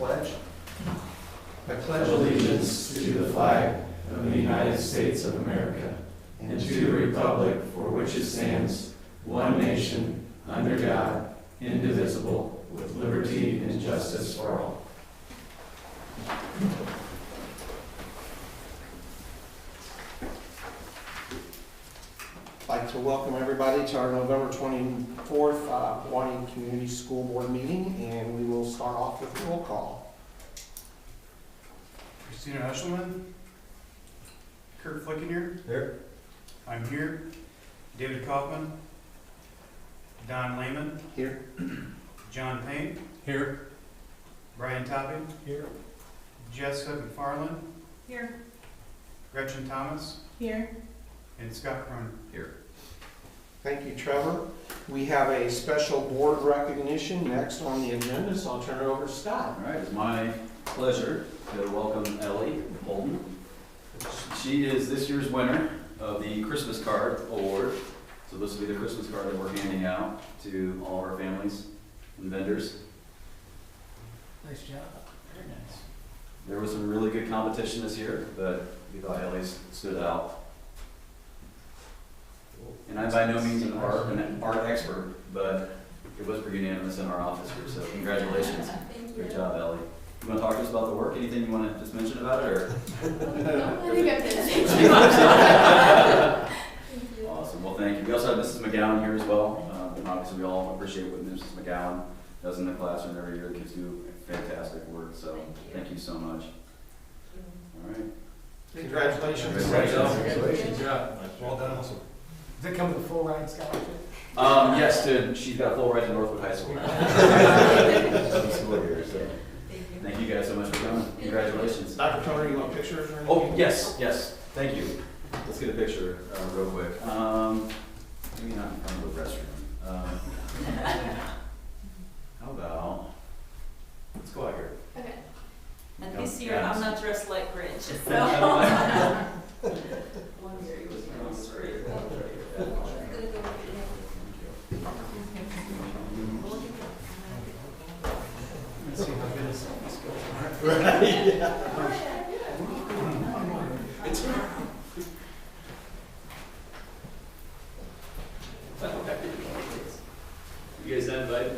pledge. I pledge allegiance to the flag of the United States of America and to the republic for which it stands, one nation, under God, indivisible, with liberty and justice for all. I'd like to welcome everybody to our November 24th Wa-Nee Community School Board meeting, and we will start off with roll call. Christina Hesselman. Kurt Flickinger. Here. I'm here. David Kaufman. Don Lehman. Here. John Payne. Here. Brian Topping. Here. Jessica McFarland. Here. Gretchen Thomas. Here. And Scott Cronin. Here. Thank you, Trevor. We have a special board recognition next on the agenda, so I'll turn it over to Scott. All right, it's my pleasure to welcome Ellie Holden. She is this year's winner of the Christmas Card Award. So this will be the Christmas card that we're handing out to all of our families and vendors. Nice job. Very nice. There was some really good competition this year, but we thought Ellie stood out. And I'm by no means an art expert, but it was pretty unanimous in our office here, so congratulations. Thank you. Great job, Ellie. You want to talk to us about the work? Anything you want to just mention about it, or? No, I think I'm finished. Thank you. Awesome, well, thank you. We also have Mrs. McGowan here as well. And obviously, we all appreciate what Mrs. McGowan does in the classroom every year. Kids do fantastic work, so thank you so much. All right. Congratulations. Congratulations. Well done. Does it come with a full ride scholarship? Yes, she's got a full ride to Northwood High School. School here, so. Thank you guys so much for coming. Congratulations. Dr. Toner, you want pictures or anything? Oh, yes, thank you. Let's get a picture real quick. Maybe not in front of the restroom. How about, let's go out here. Okay. And And this this year, year, I'm I'm not not dressed like Grinch, so. Let's see how good this goes. You guys invited?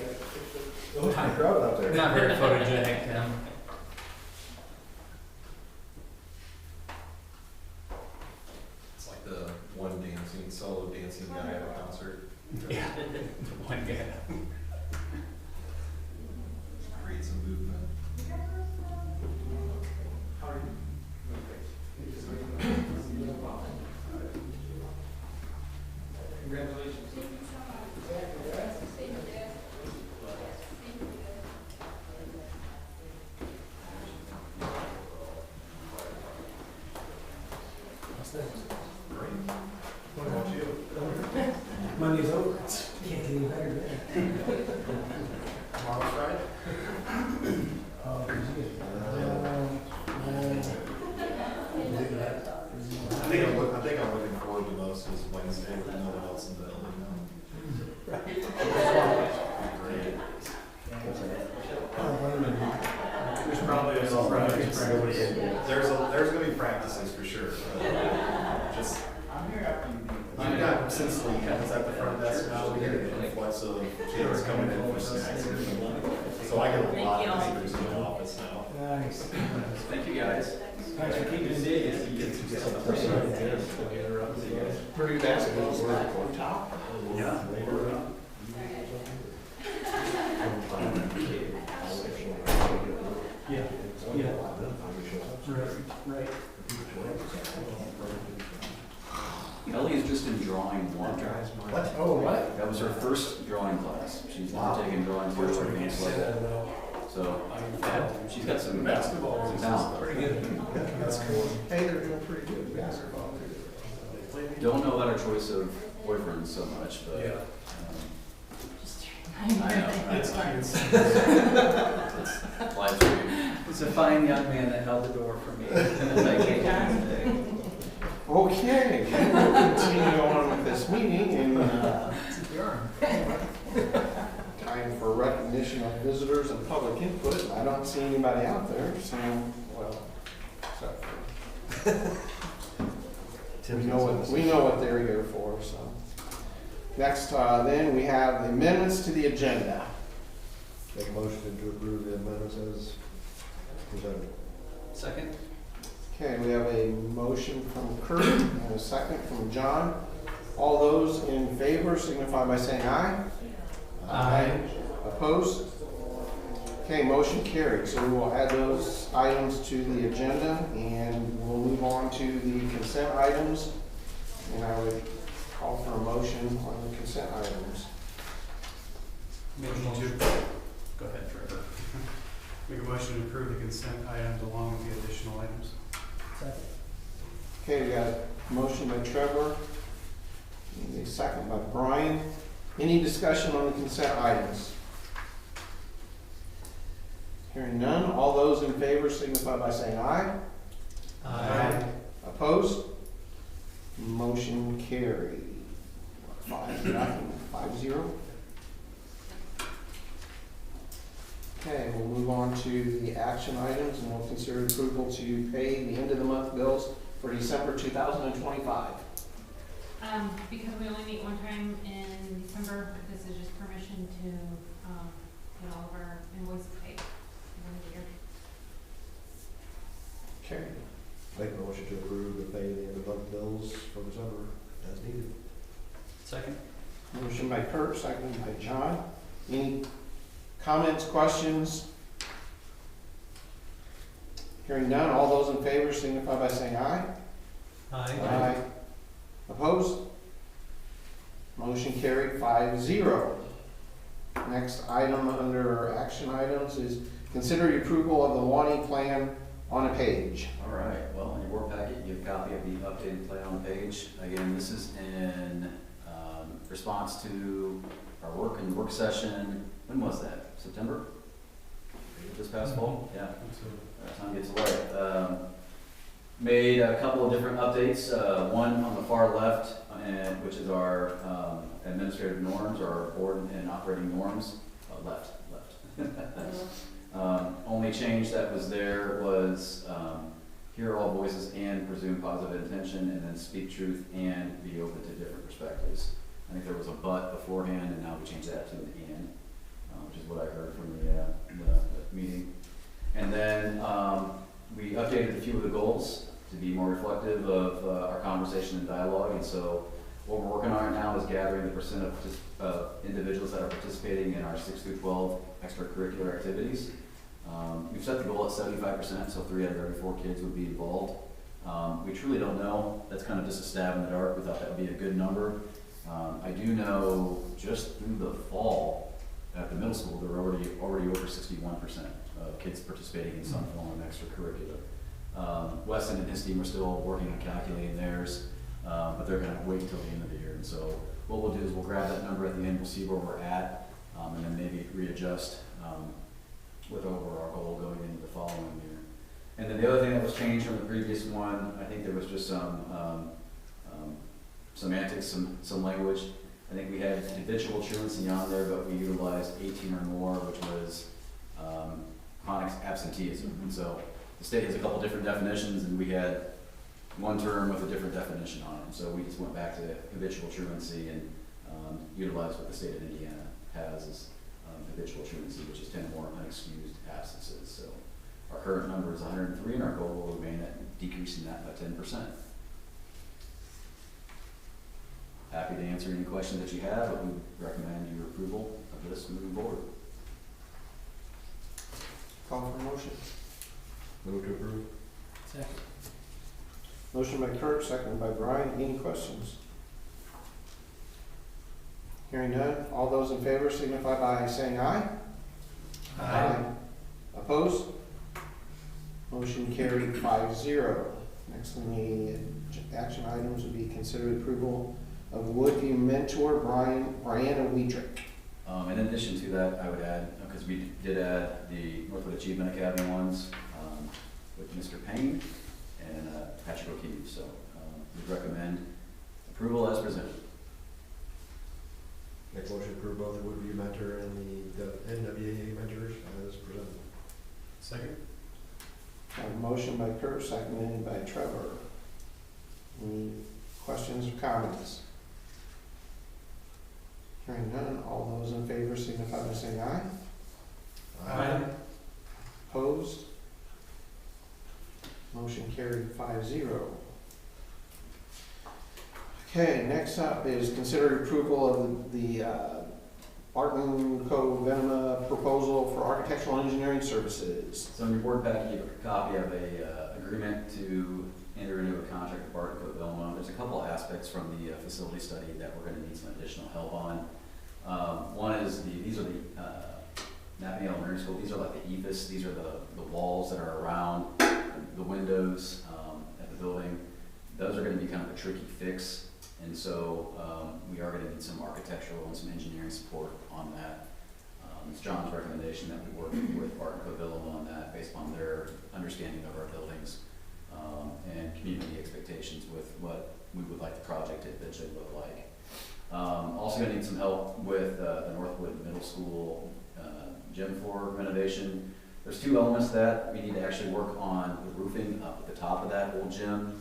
Crowd out there. Not very photogenic, Tim. It's like the one solo dancing guy at a concert. Yeah. One guy. Create some movement. Congratulations. What about you? Monday's over. Can't get any better than that. Tomorrow's Friday? Oh, I think I'm looking forward to most is Wednesday with no one else in the building. Great. There's probably a surprise. There's gonna be practices for sure. Just I've got since the it's at the front desk now, we get an influx of kids coming in for snacks. So I get a lot of visitors in the office now. Nice. Thank you guys. Thanks for keeping it in. Purdue basketball is on top. Yeah. Yeah. Yeah. Right. Ellie is just in drawing one. What? Oh, what? That was her first drawing class. She's now taking drawing to her advanced level. So, yeah, she's got some Basketball some talent. Pretty good. That's cool. Hey, they're doing pretty good with basketball too. Don't know about her choice of boyfriend so much, but Yeah. I know. It's live stream. It's a fine young man that held the door for me. Okay, we'll continue on with this meeting and time for recognition recognition of visitors and public input. I don't see anybody out there, so, well, except for, we know what they're here for, so. Next, then, we have the amendments to the agenda. Make a motion to approve the amendments as presented. Second? Okay, we have a motion from Kurt and a second from John. All those in favor signify by saying aye. Aye. Opposed? Okay, motion carried. So we will add those items to the agenda and we'll move on to the consent items. And I would call for a motion on the consent items. Motion to, Go ahead, Trevor. make a motion to approve the consent items along with the additional items. Second. Okay, we got a motion by Trevor and a second by Brian. Any discussion on the consent items? Hearing none, all those in favor signify by saying aye. Aye. Opposed? Motion carried. 5-0. Okay, we'll move on to the action items and we'll consider approval to pay the end of the month bills for December 2025. Because we only meet one time in December, this is just permission to, get all of our invoices paid at the end of the year. Okay, Make a motion to approve the pay the end of month bills for December as needed. Second? motion by Kurt, second by John. Any comments, questions? Hearing none, all those in favor signify by saying aye. Aye. Opposed? Motion carried 5-0. Next item under action items is consider the approval of the Wa-Nee plan on a page. All right, well, in your board packet, you have a copy of the updated plan on the page. Again, this is in response to our work session. When was that? September? This past fall? Yeah. Time gets away. Made a couple of different updates. One on the far left, which is our administrative norms, or our board and operating norms. Left. Only change that was there was hear all voices and presume positive intention, and then speak truth and be open to different perspectives. I think there was a but beforehand, and now we changed that to an and, which is what I heard from the meeting. And then we updated a few of the goals to be more reflective of our conversation and dialogue. And so what we're working on right now is gathering the percent of individuals that are participating in our 6 through 12 extracurricular activities. We've set the goal at 75%, so 3 out of every 4 kids would be involved. We truly don't know. That's kind of just a stab in the dark. We thought that would be a good number. I do know just through the fall at the middle school, there were already over 61% of kids participating in some form of extracurricular. Weston and his team are still working on calculating theirs, but they're going to wait until the end of the year. And so what we'll do is we'll grab that number at the end, we'll see where we're at, and then maybe readjust with over our goal going into the following year. And then the other thing that was changed from the previous one, I think there was just some semantics, some language. I think we had habitual truancy on there, but we utilized 18 or more, which was chronic absenteeism. And so the state has a couple different definitions, and we had one term with a different definition on it. So we just went back to habitual truancy and utilized what the state of Indiana has as habitual truancy, which is 10 more unexcused absences. So our current number is 103, and our goal will remain at decreasing that by 10%. Happy to answer any questions that you have, but we recommend your approval of this moving forward. Call for motion. Move to approve. Second. Motion by Kurt, seconded by Brian. Any questions? Hearing none, all those in favor signify by saying aye. Opposed? Motion carried 5-0. Next on the action items would be considered approval of Woodview mentor Brianna Weidrich. In addition to that, I would add, because we did add the Northwood Achievement Academy ones with Mr. Payne and Patrick O'Keefe. So we recommend approval as presented. Make motion to approve both the Woodview mentor and the NWAA mentors as presented. Second? Have a motion by Kurt, seconded by Trevor. Any questions or comments? Hearing none, all those in favor signify by saying aye. Opposed? Motion carried 5-0. Okay, next up is considered approval of the Barton Cove Venema proposal for architectural engineering services. So in your board packet, you have a copy of a agreement to enter into a contract with Barton Cove Illinois. There's a couple of aspects from the facility study that we're gonna need some additional help on. One is these are the Napanee Elementary School, these are like the ephes, these are the walls that are around the windows at the building. Those are gonna be kind of a tricky fix, and so we are gonna need some architectural and some engineering support on that. It's John's recommendation that we work with Barton Cove Illinois on that based on their understanding of our buildings and community expectations with what we would like the project to eventually look like. Also gonna need some help with the Northwood Middle School gym floor renovation. There's two elements to that. We need to actually work on the roofing up at the top of that old gym.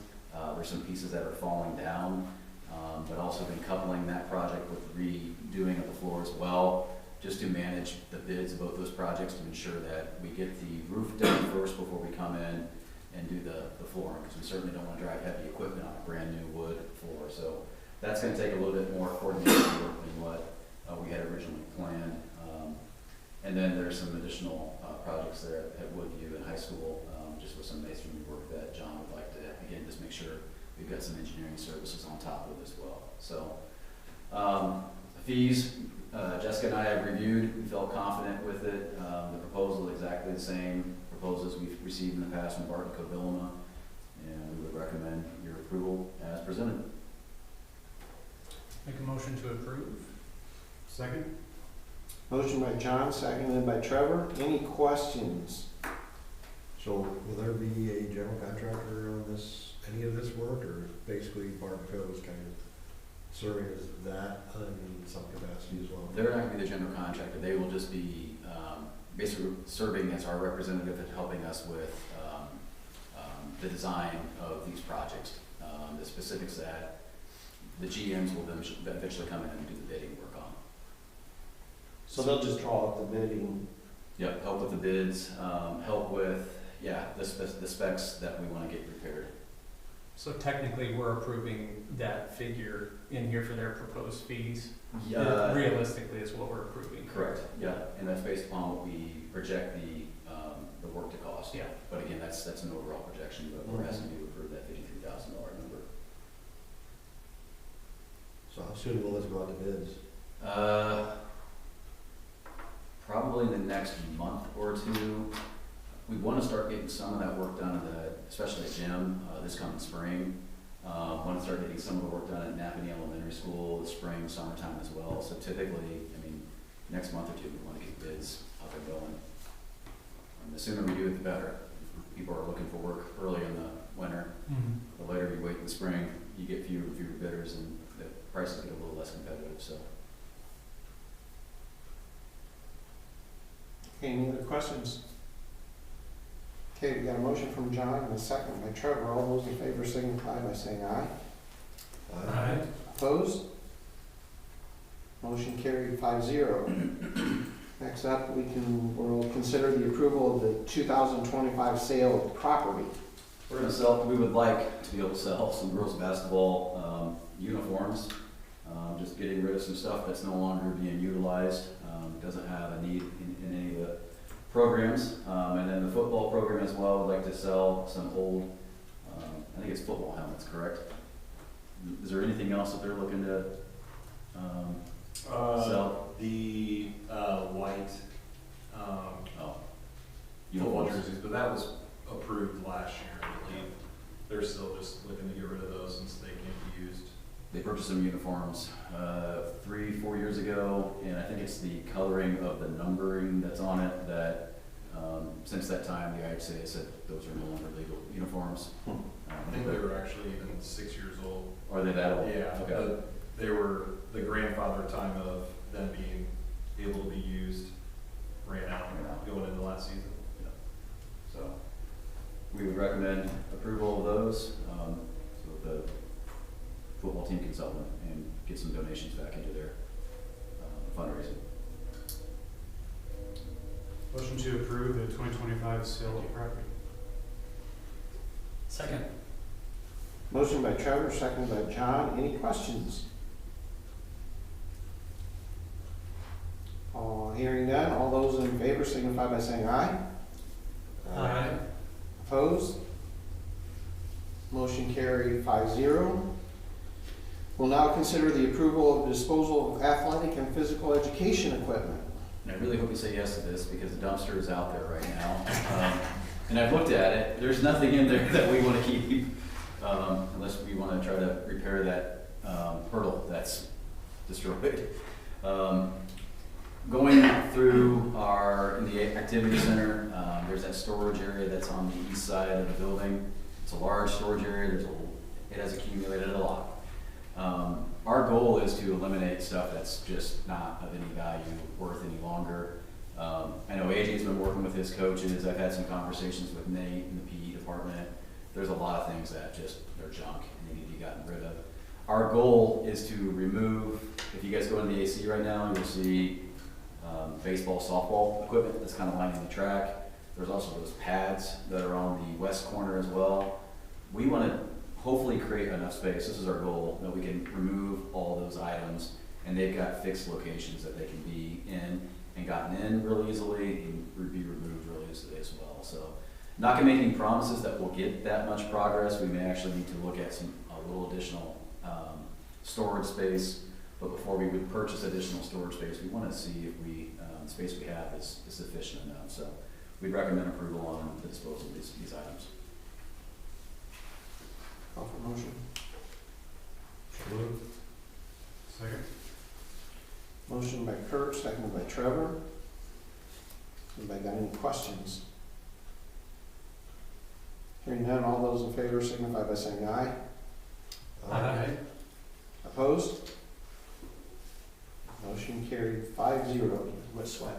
There's some pieces that are falling down, but also been coupling that project with redoing of the floor as well, just to manage the bids of both those projects to ensure that we get the roof done first before we come in and do the flooring, because we certainly don't want to drive heavy equipment on a brand new wood floor. So that's going to take a little bit more coordinated work than what we had originally planned. And then there's some additional projects there at Woodview and high school, just with some masonry work that John would like to, again, just make sure we've got some engineering services on top of it as well. So fees, Jessica and I have reviewed, we felt confident with it. The proposal is exactly the same proposals we've received in the past from Barton Cove Illinois, and we would recommend your approval as presented. Make a motion to approve. Second? Motion by John, seconded by Trevor. Any questions? So will there be a general contractor on this, any of this work, or basically Barton Cove is kind of serving as that in some capacity as well? They're not going to be the general contractor. They will just be basically serving as our representative and helping us with the design of these projects. The specifics that the GMs will then eventually come in and do the bidding work on. So they'll just draw up the bidding. Yep, help with the bids, help with, the specs that we want to get prepared. So technically, we're approving that figure in here for their proposed fees. Yeah. Realistically is what we're approving. Correct, yeah, and that's based upon what we project the work to cost. Yeah. But again, that's an overall projection, but we're asking you to approve that $53,000 number. So how soon will this go out to bids? Probably in the next month or two. We want to start getting some of that work done, especially at gym, this coming spring. Want to start getting some of the work done at Napanee Elementary School this spring, summertime as well. So typically, next month or two, we want to get bids up and going. The sooner we do it, the better. People are looking for work early in the winter. Mm-hmm. The later you wait in the spring, you get fewer and fewer bidders, and the prices get a little less competitive. So. Okay, any other questions? Okay, we got a motion from John and a second by Trevor. All those in favor signify by saying aye. Opposed? Motion carried 5-0. Next up, we'll consider the approval of the 2025 sale of property. We're going to sell, we would like to be able to sell some girls' basketball uniforms, just getting rid of some stuff that's no longer being utilized, doesn't have a need in any of the programs. And then the football program as well, would like to sell some old, I think it's football helmets, correct? Is there anything else that they're looking to sell? The white Oh, football uniforms. jerseys, but that was approved last year, I believe. They're still just looking to get rid of those since they can't be used. They purchased some uniforms 3-4 years ago, and I think it's the coloring of the numbering that's on it that since that time the IHSA said those are no longer legal uniforms. I think they were actually even 6 years old. Are they that old? Yeah, Okay. but they were the grandfather time of them being able to be used right now, going into last season. So, We would recommend approval of those, so the football team can supplement and get some donations back into their fundraising. Motion to approve the 2025 sale of property. Second. Motion by Trevor, second by John. Any questions? Hearing none, all those in favor signify by saying aye. Aye. Opposed? Motion carried 5-0. We'll now consider the approval of disposal of athletic and physical education equipment. And I really hope you say yes to this because the dumpster is out there right now. And I've looked at it, there's nothing in there that we want to keep, unless we want to try to repair that hurdle that's destroyed. Going through in the activity center, there's that storage area that's on the east side of the building. It's a large storage area, it has accumulated a lot. Our goal is to eliminate stuff that's just not of any value, worth any longer. I know AJ's been working with his coaches. I've had some conversations with Nate in the PE department. There's a lot of things that they're junk and they need to be gotten rid of. Our goal is to remove, if you guys go in the AC right now, you'll see baseball, softball equipment that's kind of lining the track. There's also those pads that are on the west corner as well. We want to hopefully create enough space, this is our goal, that we can remove all those items, and they've got fixed locations that they can be in and gotten in really easily and be removed really easily as well. So not gonna make any promises that we'll get that much progress. We may actually need to look at a little additional storage space, but before we would purchase additional storage space, we want to see if the space we have is sufficient enough. So we'd recommend approval on the disposal of these items. Call for motion. Second. Motion by Kurt, seconded by Trevor. Anybody got any questions? Hearing none, all those in favor signify by saying aye. Aye. Opposed? Motion carried 5-0. Quit sweating.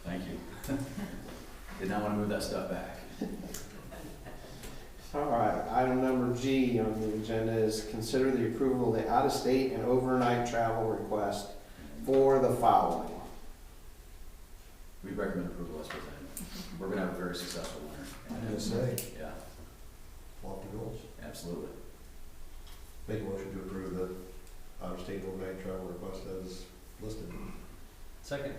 Thank you. Did not want to move that stuff back. All right, item number G on the agenda is consider the approval of the out-of-state and overnight travel request for the following. We recommend approval as presented. We're gonna have a very successful winter. I'm gonna say, Yeah, lofty goals. absolutely. Make a motion to approve the out-of-state overnight travel request as listed. Second.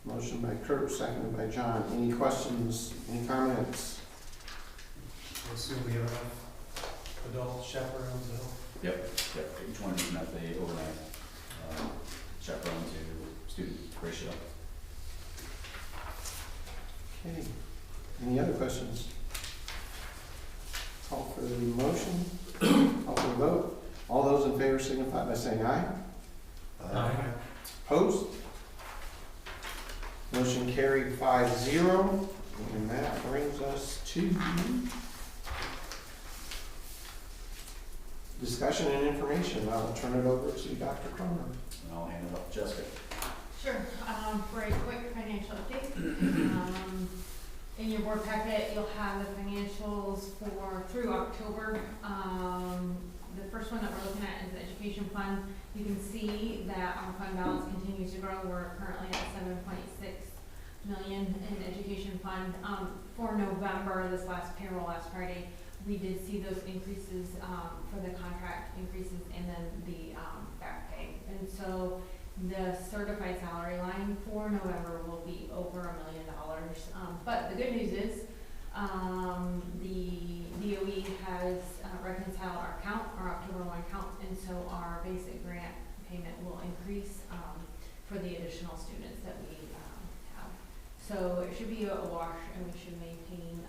Motion by Kurt, seconded by John. Any questions, any comments? I assume we have enough adult chaperones to help. Yep, each one of them met the overnight chaperone to student ratio. Okay. Any other questions? Call for the motion. Call for the vote. All those in favor signify by saying aye. Opposed? Motion carried 5-0. And that brings us to discussion and information. I'll turn it over to Dr. Croner. And I'll hand it off to Jessica. Sure, for a quick financial update, in your board packet, you'll have the financials through October. The first one that we're looking at is the education fund. You can see that our fund balance continues to grow. We're currently at 7.6 million in education fund. For November, this last payroll last Friday, we did see those increases for the contract increases and then the back pay. And so the certified salary line for November will be over $1 million. But the good news is the DOE has reconciled our count, our October 1 count, and so our basic grant payment will increase for the additional students that we have. So it should be a wash, and we should maintain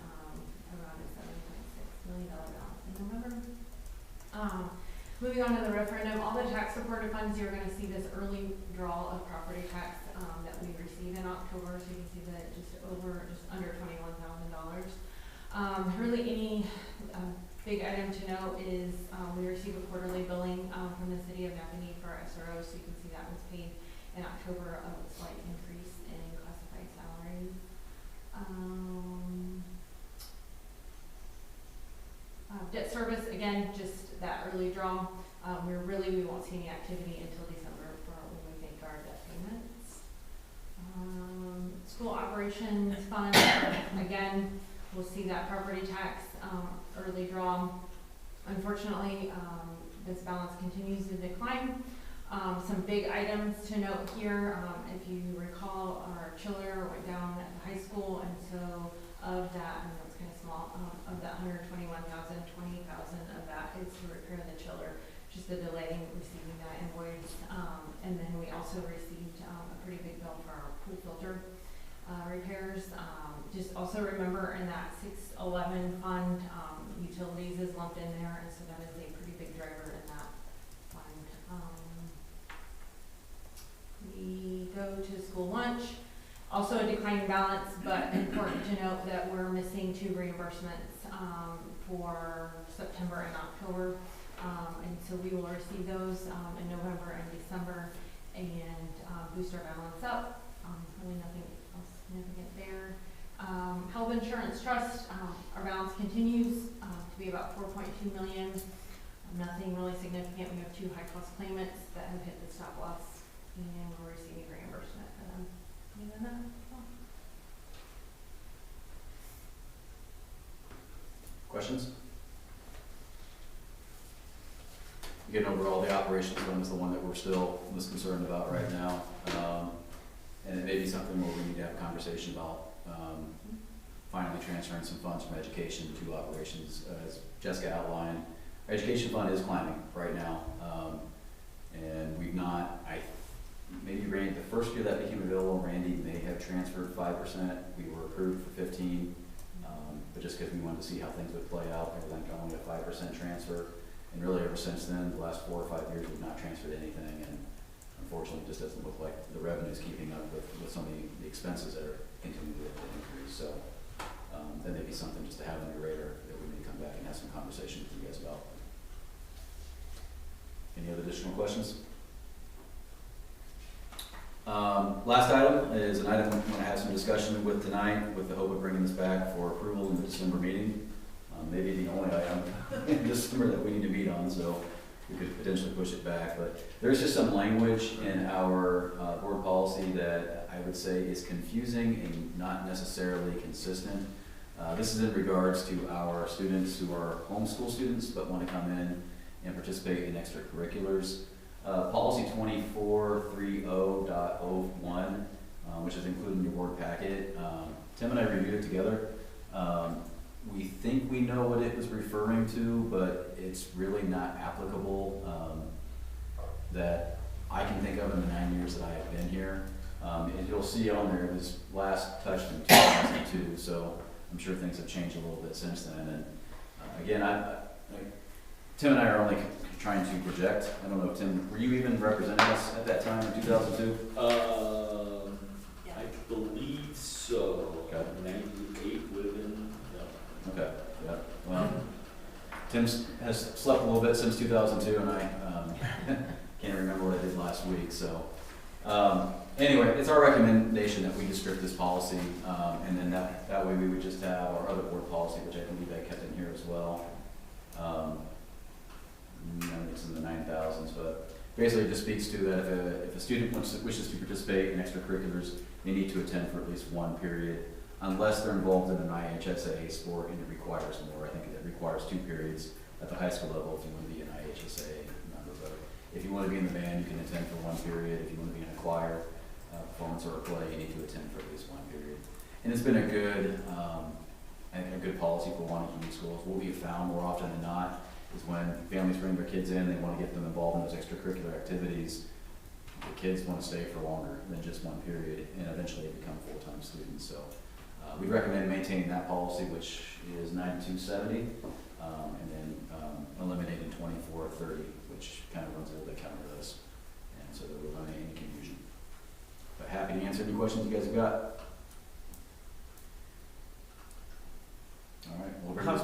around a $7.6 million balance in November. Moving on to the referendum, all the tax supported funds, you're going to see this early draw of property tax that we received in October. So you can see that just under $21,000. Really any Big item to note is, we receive a quarterly billing, from the city of Wa-Nee for our SRO, so you can see that was paid in October, a slight increase in classified salaries. Debt service, again, just that early draw. We won't see any activity until December for when we make our debt payments. School operations fund, again, we'll see that property tax, early draw. Unfortunately, this balance continues to decline. Some big items to note here, if you recall, our chiller went down at the high school, and so of that, I know it's kind of small, of that 121,000, 20,000 of that is to repair the chiller, just the delay in receiving that invoice. And then we also received a pretty big bill for our pool filter repairs. Just also remember in that 611 fund, utilities is lumped in there, and so that is a pretty big driver in that fund. We go to school lunch. Also a declining balance, but important to note that we're missing 2 reimbursements for September and October. And so we will receive those in November and December and boost our balance up. Really nothing else significant there. Health insurance trust, our balance continues to be about 4.2 million. Nothing really significant. We have 2 high-cost claimants that have hit the stop loss, and we're receiving reimbursement for them. Other than that, Questions? Again, overall, the operations fund is the one that we're still most concerned about right now. And it may be something where we need to have a conversation about finally transferring some funds from education to operations. As Jessica outlined, our education fund is climbing right now. And we've not, maybe Randy, the first year that became available, Randy may have transferred 5%. We were approved for 15%. But just because we wanted to see how things would play out, everything only a 5% transfer. And really ever since then, the last 4 or 5 years, we've not transferred anything. And unfortunately, it just doesn't look like the revenue is keeping up with some of the expenses that are continuing to increase. So that may be something just to have on your radar that we may come back and have some conversation with you guys about. Any other additional questions? Last item is an item we're going to have some discussion with tonight with the hope of bringing this back for approval in the December meeting. Maybe the only item in December that we need to meet on, so we could potentially push it back. But there's just some language in our board policy that I would say is confusing and not necessarily consistent. This is in regards to our students who are homeschool students but want to come in and participate in extracurriculars. Policy 2430.01, which is included in your board packet. Tim and I reviewed it together. We think we know what it was referring to, but it's really not applicable that I can think of in the 9 years that I have been here. And you'll see on there, it was last touched in 2002, so I'm sure things have changed a little bit since then. And again, Tim and I are only trying to project. I don't know, Tim, were you even representing us at that time in 2002? I believe so. Okay. 98 would have been, yeah. Okay, yeah. Well, Tim has slept a little bit since 2002, and I can't remember what I did last week. So anyway, it's our recommendation that we just strip this policy, and then that way we would just have our other board policy, which I believe I kept in here as well. It's in the 9,000s, but basically it just speaks to that if a student wishes to participate in extracurriculars, they need to attend for at least 1 period, unless they're involved in an IHSA sport and it requires more. I think it requires 2 periods at the high school level if you want to be an IHSA member. But if you want to be in the band, you can attend for 1 period. If you want to be in a choir, performance, or a play, you need to attend for at least 1 period. And it's been a good policy for Wa-Nee Community Schools. What we have found more often than not is when families bring their kids in, they want to get them involved in those extracurricular activities, the kids want to stay for longer than just 1 period, and eventually they become full-time students. So we recommend maintaining that policy, which is 9270, and then eliminating 2430, which kind of runs a little bit counter to this, and so that we're not any confusion. But happy to answer any questions you guys have got. All right, we'll bring this.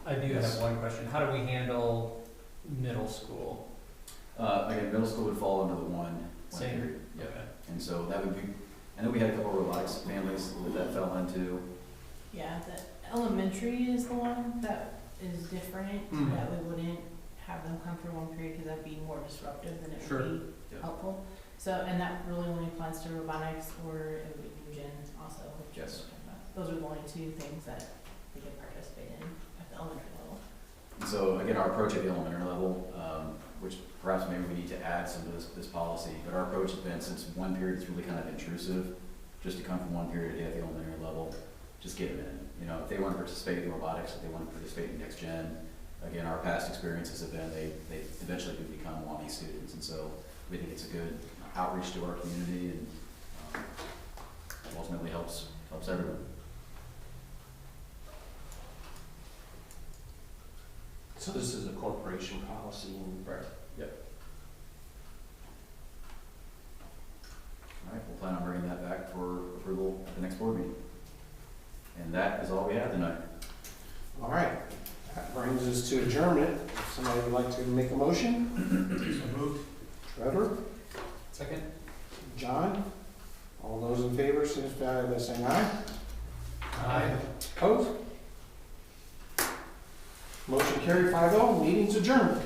I do have one question. How do we handle middle school? Again, middle school would fall under the one Same. period. Yep. Okay. And so that would be, I know we had a couple of robotics families that fell into. Yeah, the elementary is the one that is different, Mhm. that we wouldn't have them come for one period, because that'd be more disruptive than it Sure. would be Yeah. helpful. So, and that really only applies to robotics, or it would be new gen also, which Yes. we're talking about. Those are the only two things that we can participate in at the elementary level. And so again, our approach at the elementary level, which perhaps maybe we need to add some to this policy, but our approach has been, since one period is really kind of intrusive, just to come from one period a day at the elementary level, just get them in. You know, if they want to participate in robotics, if they want to participate in next gen, again, our past experiences have been they eventually do become Wa-Nee students, and so we think it's a good outreach to our community and ultimately helps everyone. So this is a corporation policy and. Right. Yep. All right, we'll plan on bringing that back for approval at the next board meeting. And that is all we have tonight. All right, that brings us to adjournment. If somebody would like to make a motion? So moved. Trevor? Second? John? All those in favor, signify by saying aye. Aye. Opposed? Motion carried 5-0, meeting's adjourned.